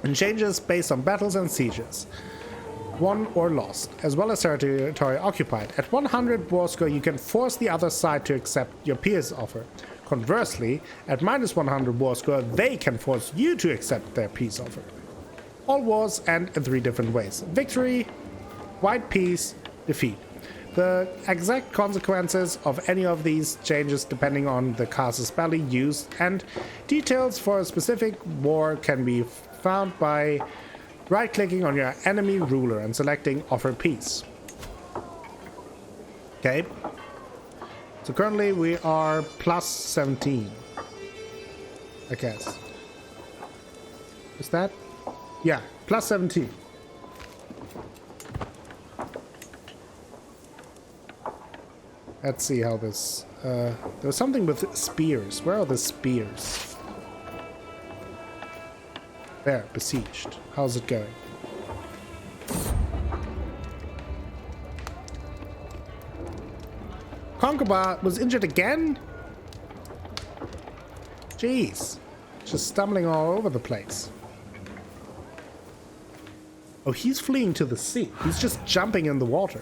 and changes based on battles and sieges, won or lost, as well as territory occupied. At 100 war score, you can force the other side to accept your peers' offer. Conversely, at -100 war score, they can force you to accept their peace offer. All wars end in 3 different ways: victory, white peace, defeat. The exact consequences of any of these changes depending on the casus belli used, and details for a specific war can be found by right-clicking on your enemy ruler and selecting Offer Peace. Okay. So currently we are +17. I guess. Is that? Yeah, +17. Let's see how this... there's something with spears. Where are the spears? There, besieged. How's it going? Concobar was injured again? Jeez. Just stumbling all over the place. Oh, he's fleeing to the sea. He's just jumping in the water.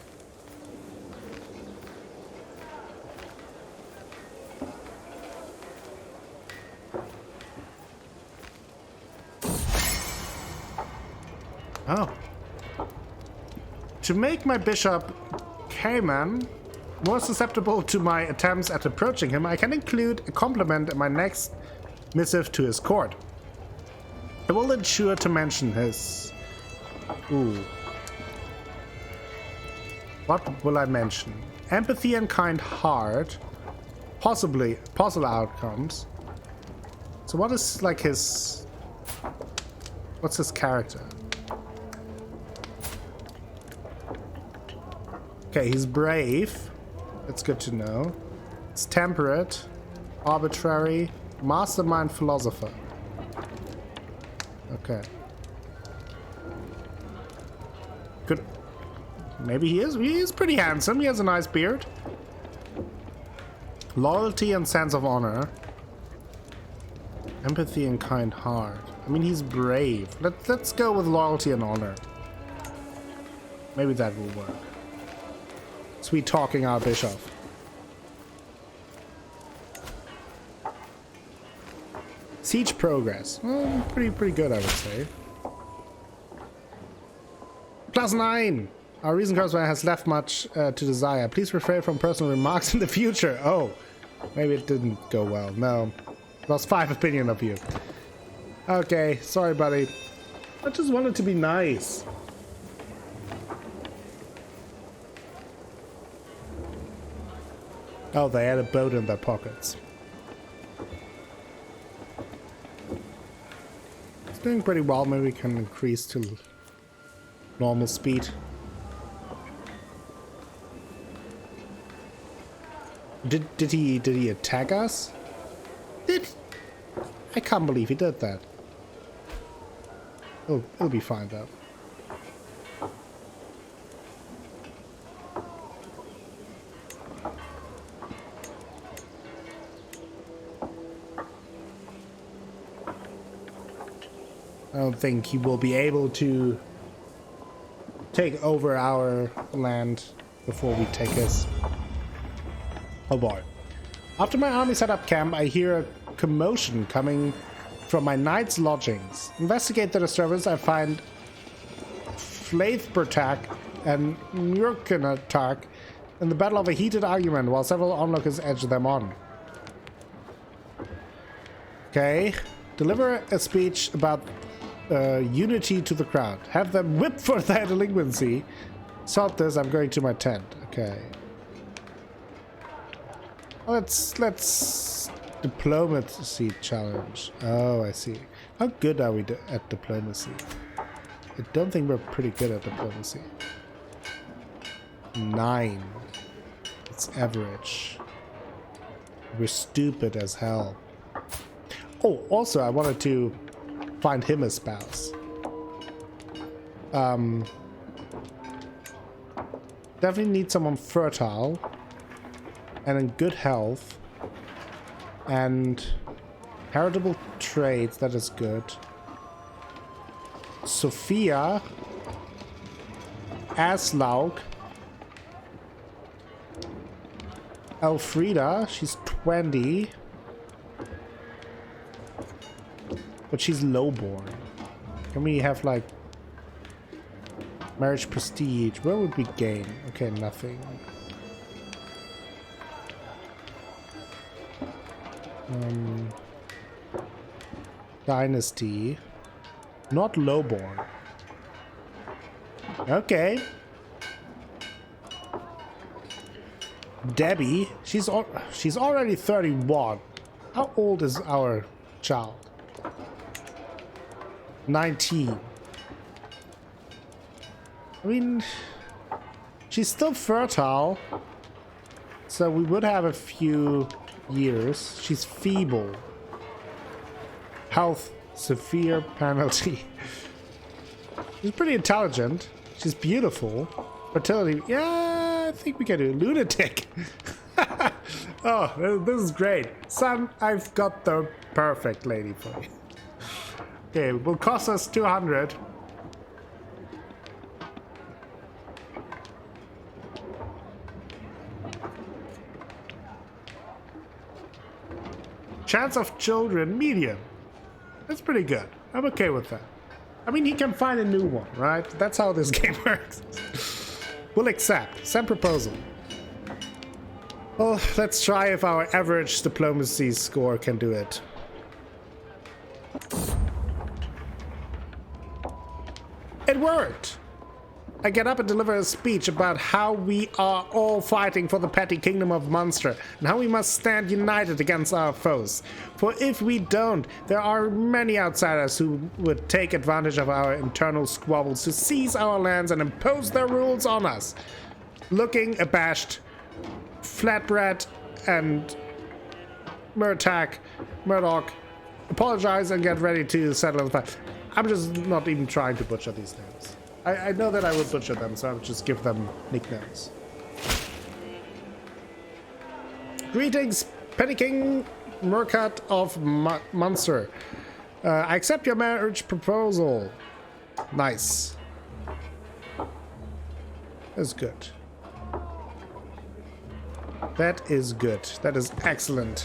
Oh. To make my bishop Cayman more susceptible to my attempts at approaching him, I can include a compliment in my next missive to his court. I will ensure to mention his... Ooh. What will I mention? Empathy and kind heart. Possibly possible outcomes. So what is like his... What's his character? Okay, he's brave. That's good to know. It's temperate, arbitrary, mastermind, philosopher. Okay. Good. Maybe he is. He is pretty handsome. He has a nice beard. Loyalty and sense of honor. Empathy and kind heart. I mean, he's brave. Let's go with loyalty and honor. Maybe that will work. Sweet talking our bishop. Siege progress. Well, pretty good, I would say. +9. Our recent correspondent has left much to desire. Please refrain from personal remarks in the future. Oh, maybe it didn't go well. No, lost 5 opinion of you. Okay, sorry, buddy. I just wanted to be nice. Oh, they had a boat in their pockets. It's doing pretty well. Maybe we can increase to normal speed. Did he attack us? I can't believe he did that. It'll be fine though. I don't think he will be able to take over our land before we take his. Oh boy. After my army set up camp, I hear a commotion coming from my knight's lodgings. Investigate the disturbance. I find Flaithbertak and Murkenatark in the battle of a heated argument while several onlookers edge them on. Okay. Deliver a speech about unity to the crowd. Have them whipped for their delinquency. Salt this, I'm going to my tent. Okay. Let's diplomacy challenge. Oh, I see. How good are we at diplomacy? I don't think we're pretty good at diplomacy. 9. It's average. We're stupid as hell. Oh, also I wanted to find him a spouse. Definitely need someone fertile and in good health and heritable traits. That is good. Sophia, Aslaug, Elfrida, she's 20, but she's lowborn. Can we have like marriage prestige? Where would we gain? Okay, nothing. Dynasty, not lowborn. Okay. Debbie, she's already 31. How old is our child? 19. I mean, she's still fertile, so we would have a few years. She's feeble. Health, severe penalty. She's pretty intelligent. She's beautiful. Fertility, yeah, I think we can do lunatic. Oh, this is great. Son, I've got the perfect lady for you. Okay, it will cost us 200. Chance of children, medium. That's pretty good. I'm okay with that. I mean, he can find a new one, right? That's how this game works. We'll accept. Send proposal. Well, let's try if our average diplomacy score can do it. It worked! I get up and deliver a speech about how we are all fighting for the petty kingdom of Munster and how we must stand united against our foes. For if we don't, there are many outsiders who would take advantage of our internal squabbles to seize our lands and impose their rules on us. Looking abashed, Flatbread and Murdoch apologize and get ready to settle the fight. I'm just not even trying to butcher these names. I know that I would butcher them, so I'll just give them nicknames. Greetings, Petty King Murcat of Munster. I accept your marriage proposal. Nice. That's good. That is good. That is excellent.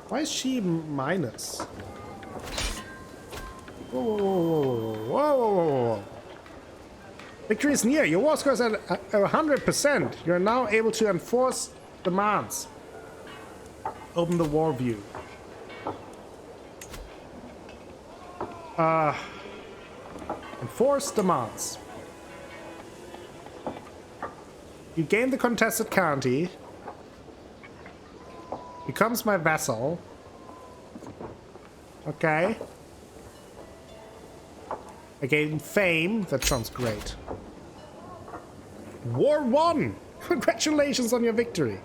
Why is she minus? Whoa, whoa, whoa, whoa, whoa, whoa. Victory is near. Your war score is at 100%. You're now able to enforce demands. Open the war view. Enforce demands. You gain the contested county. Becomes my vassal. Okay. I gain fame. That sounds great. War won! Congratulations on your victory.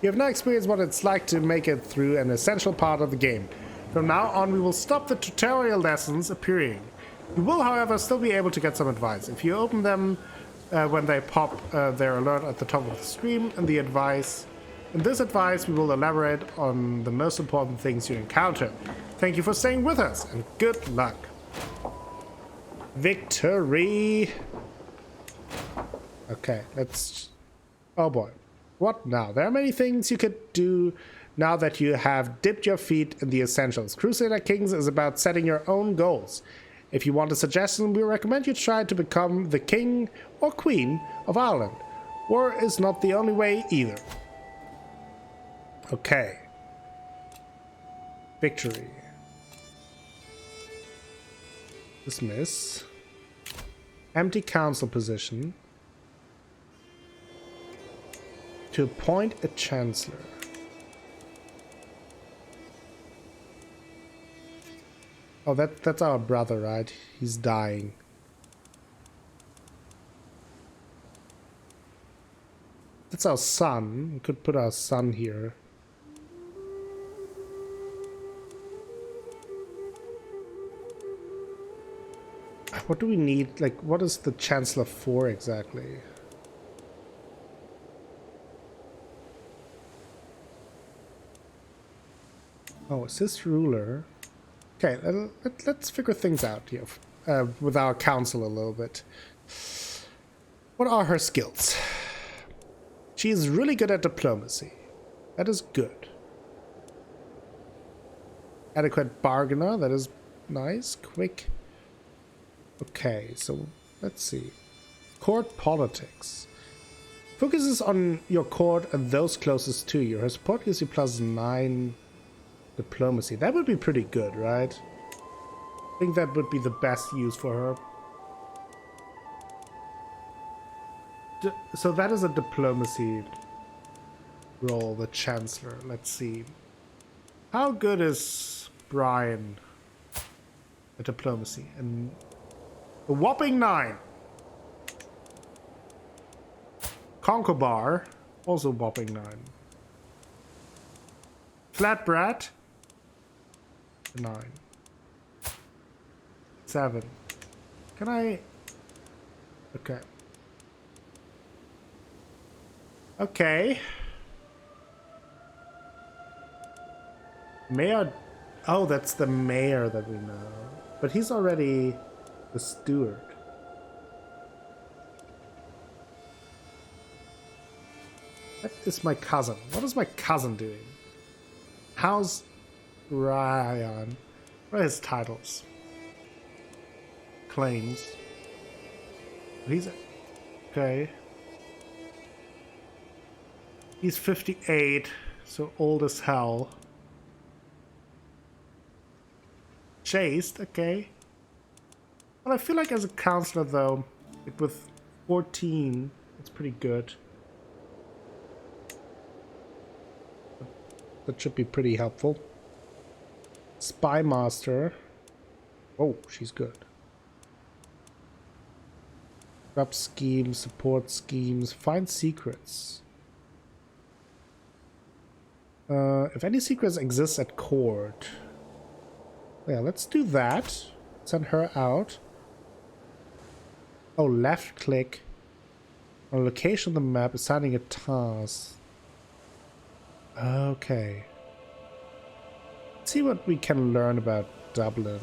You have now experienced what it's like to make it through an essential part of the game. From now on, we will stop the tutorial lessons appearing. You will, however, still be able to get some advice. If you open them when they pop their alert at the top of the screen, and in this advice, we will elaborate on the most important things you encounter. Thank you for staying with us, and good luck. Victory! Okay, let's... Oh boy. What now? There are many things you could do now that you have dipped your feet in the essentials. Crusader Kings is about setting your own goals. If you want a suggestion, we recommend you try to become the king or queen of Ireland. War is not the only way either. Okay. Victory. Dismiss. Empty council position. To appoint a chancellor. Oh, that's our brother, right? He's dying. That's our son. We could put our son here. What do we need? Like, what is the chancellor for exactly? Oh, assist ruler. Okay, let's figure things out here with our council a little bit. What are her skills? She is really good at diplomacy. That is good. Adequate bargainer. That is nice. Quick. Okay, so let's see. Court politics. Focuses on your court and those closest to you. Her support gives you +9 diplomacy. That would be pretty good, right? I think that would be the best use for her. So that is a diplomacy role, the chancellor. Let's see. How good is Brian at diplomacy? And a whopping 9. Concobar, also whopping 9. Flatbrat, 9. 7. Can I? Okay. Okay. Mayor. Oh, that's the mayor that we know. But he's already the steward. That is my cousin. What is my cousin doing? How's Ryan? What are his titles? Claims. He's okay. He's 58, so old as hell. Chaste, okay. Well, I feel like as a counselor, though, like with 14, it's pretty good. That should be pretty helpful. Spy master. Oh, she's good. Corrupt schemes, support schemes, find secrets. If any secrets exist at court. Yeah, let's do that. Send her out. Oh, left click. On a location on the map, assigning a task. Okay. Let's see what we can learn about Dublin.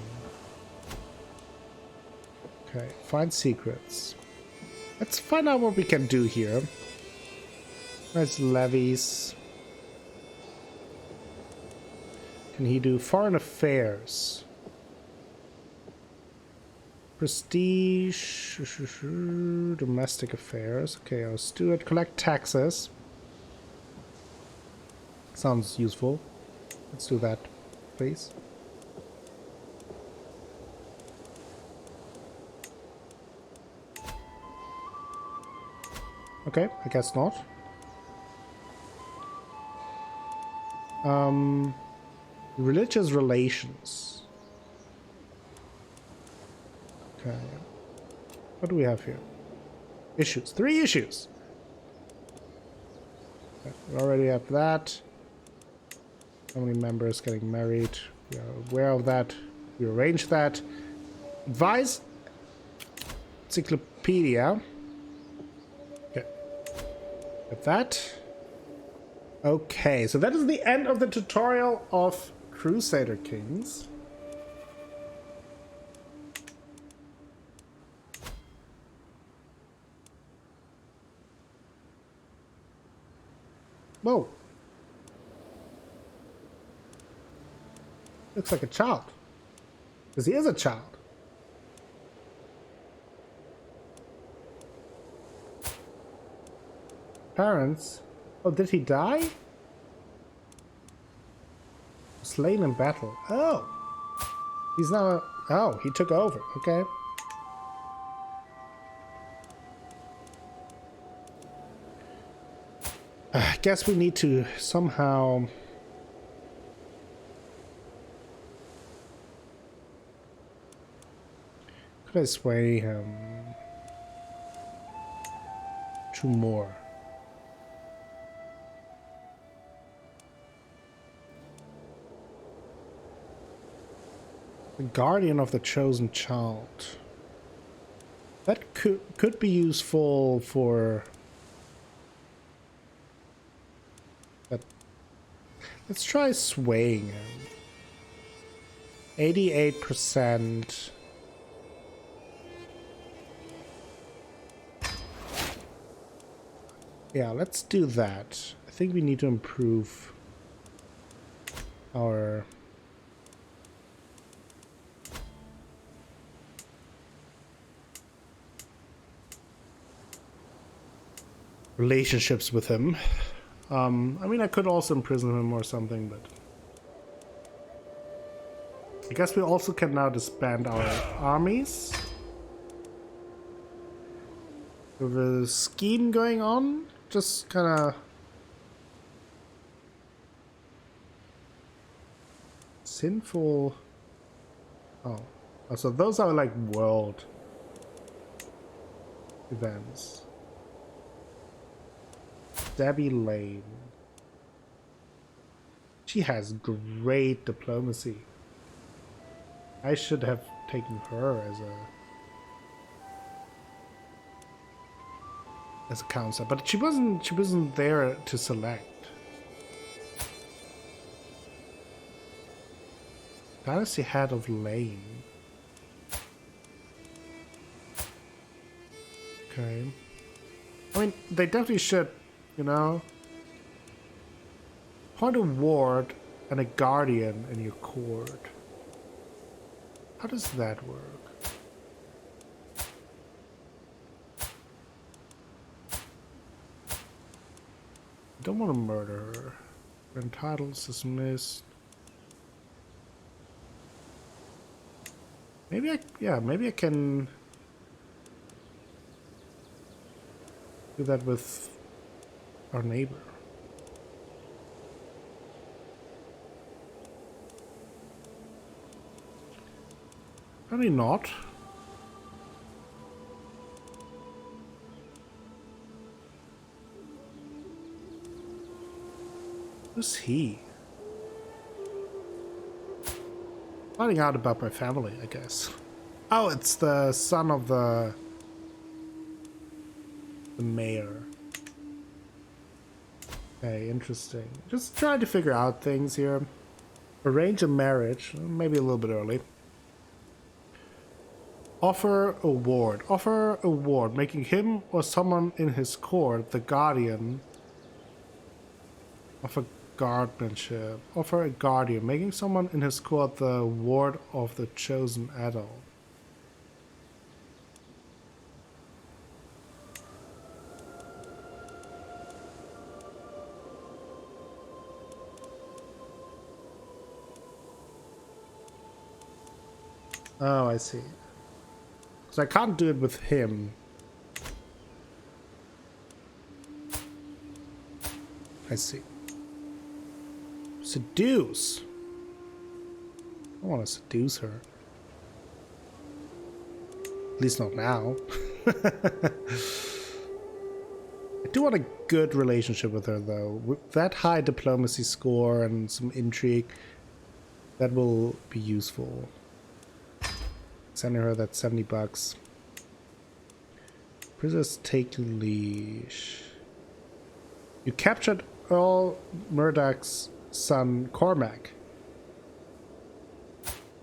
Okay, find secrets. Let's find out what we can do here. Nice levies. Can he do foreign affairs? Prestige, domestic affairs. Okay, our steward, collect taxes. Sounds useful. Let's do that, please. Okay, I guess not. Religious relations. Okay. What do we have here? Issues. 3 issues. Okay, we already have that. Family members getting married. We are aware of that. We arranged that. Advice. Encyclopedia. Okay. Get that. Okay, so that is the end of the tutorial of Crusader Kings. Whoa. Looks like a child. Because he is a child. Parents? Oh, did he die? Slain in battle. Oh. He's now... Oh, he took over. Okay. I guess we need to somehow... Could I sway him? 2 more. The guardian of the chosen child. That could be useful for... But let's try swaying him. 88%. Yeah, let's do that. I think we need to improve our relationships with him. I mean, I could also imprison him or something, but I guess we also can now disband our armies. With a scheme going on, just kind of sinful. Oh, so those are like world events. Debbie Lane. She has great diplomacy. I should have taken her as a counselor, but she wasn't there to select. Dynasty head of Lane. Okay. I mean, they definitely should, you know, appoint a ward and a guardian in your court. How does that work? I don't want to murder her. Her entitles dismissed. Maybe maybe I can do that with our neighbor. Probably not. Who's he? Finding out about my family, I guess. Oh, it's the son of the mayor. Okay, interesting. Just trying to figure out things here. Arrange a marriage, maybe a little bit early. Offer a ward. Offer a ward, making him or someone in his court the guardian of a guardianship. Offer a guardian, making someone in his court the ward of the chosen adult. Oh, I see. So I can't do it with him. I see. Seduce. I want to seduce her. At least not now. I do want a good relationship with her, though. With that high diplomacy score and some intrigue, that will be useful. Sending her that $70. Prisoners take leash. You captured Earl Murdoch's son, Cormac.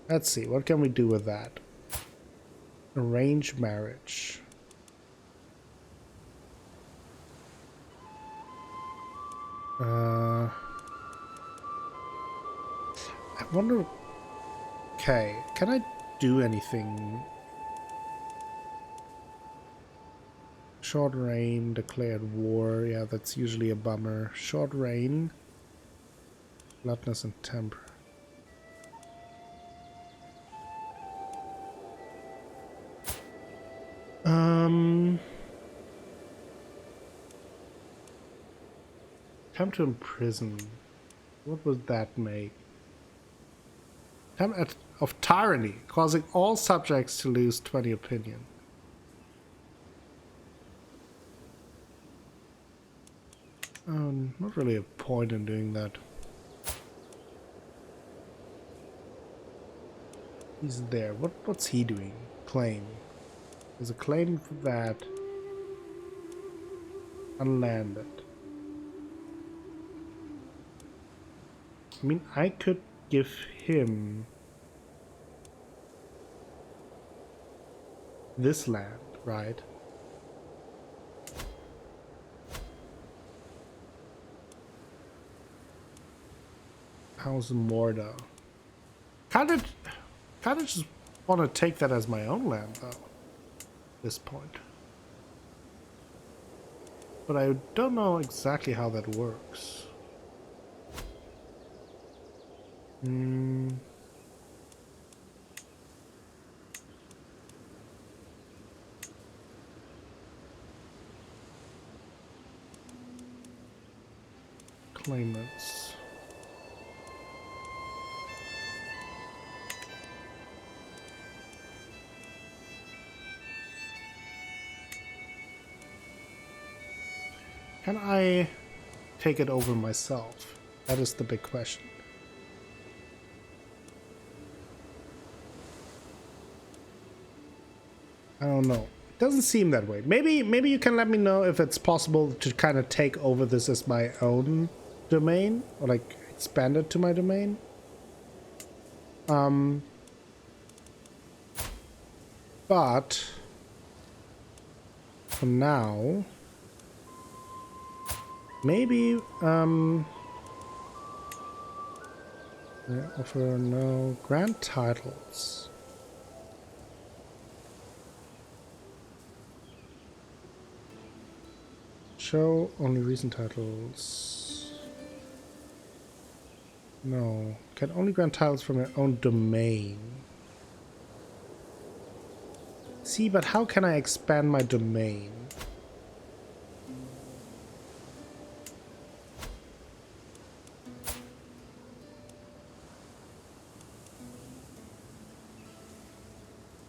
Let's see, what can we do with that? Arrange marriage. I wonder... Okay, can I do anything? Short reign, declared war. Yeah, that's usually a bummer. Short reign, bloodless and temper. Time to imprison. What would that make? Time of tyranny, causing all subjects to lose 20 opinion. Not really a point in doing that. He's there. What's he doing? Claim. There's a claim for that. Unlanded. I mean, I could give him this land, right? How's Morda? Kind of just want to take that as my own land, though. At this point. But I don't know exactly how that works. Claimants. Can I take it over myself? That is the big question. I don't know. It doesn't seem that way. Maybe you can let me know if it's possible to kind of take over this as my own domain, or like expand it to my domain. But for now, maybe I offer no grant titles. Show only recent titles. No. Can only grant titles from your own domain. See, but how can I expand my domain?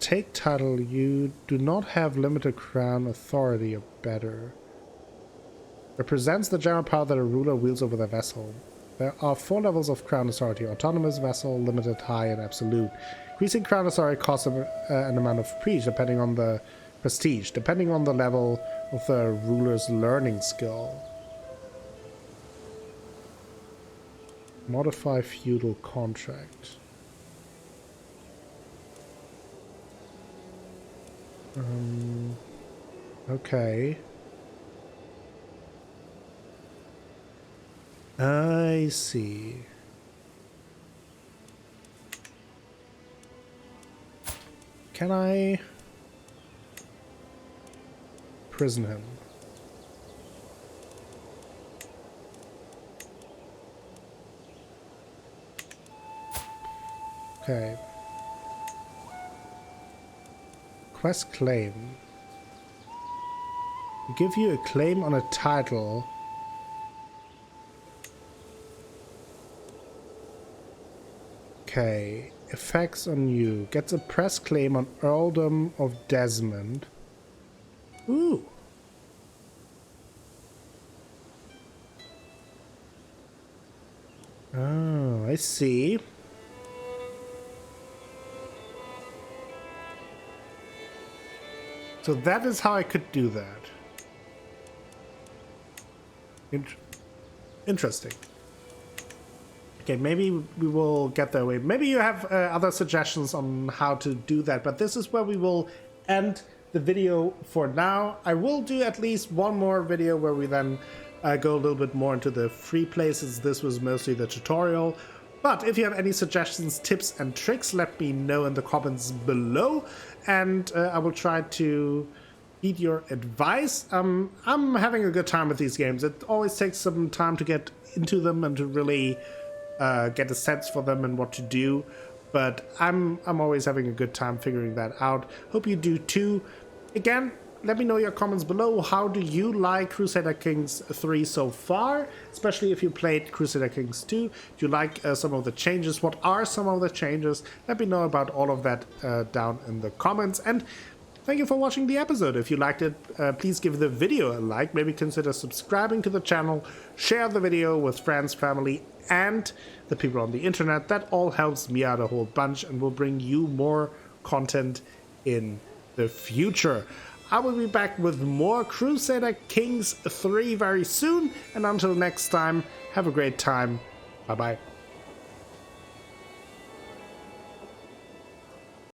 Take title. You do not have limited crown authority or better. Represents the general power that a ruler wields over their vessel. There are 4 levels of crown authority: autonomous, vassal, limited, high, and absolute. Increasing crown authority costs an amount of prestige depending on the level of the ruler's learning skill. Modify feudal contract. Okay. I see. Can I prison him? Okay. Quest claim. Give you a claim on a title. Okay, effects on you. Gets a press claim on Earldom of Desmond. Ooh. Oh, I see. So that is how I could do that. Interesting. Okay, maybe we will get that way. Maybe you have other suggestions on how to do that, but this is where we will end the video for now. I will do at least one more video where we then go a little bit more into the free places. This was mostly the tutorial. But if you have any suggestions, tips, and tricks, let me know in the comments below, and I will try to heed your advice. I'm having a good time with these games. It always takes some time to get into them and to really get a sense for them and what to do. But I'm always having a good time figuring that out. Hope you do too. Again, let me know your comments below. How do you like Crusader Kings 3 so far? Especially if you played Crusader Kings 2. Do you like some of the changes? What are some of the changes? Let me know about all of that down in the comments. And thank you for watching the episode. If you liked it, please give the video a like. Maybe consider subscribing to the channel. Share the video with friends, family, and the people on the internet. That all helps me out a whole bunch and will bring you more content in the future. I will be back with more Crusader Kings 3 very soon. And until next time, have a great time. Bye-bye.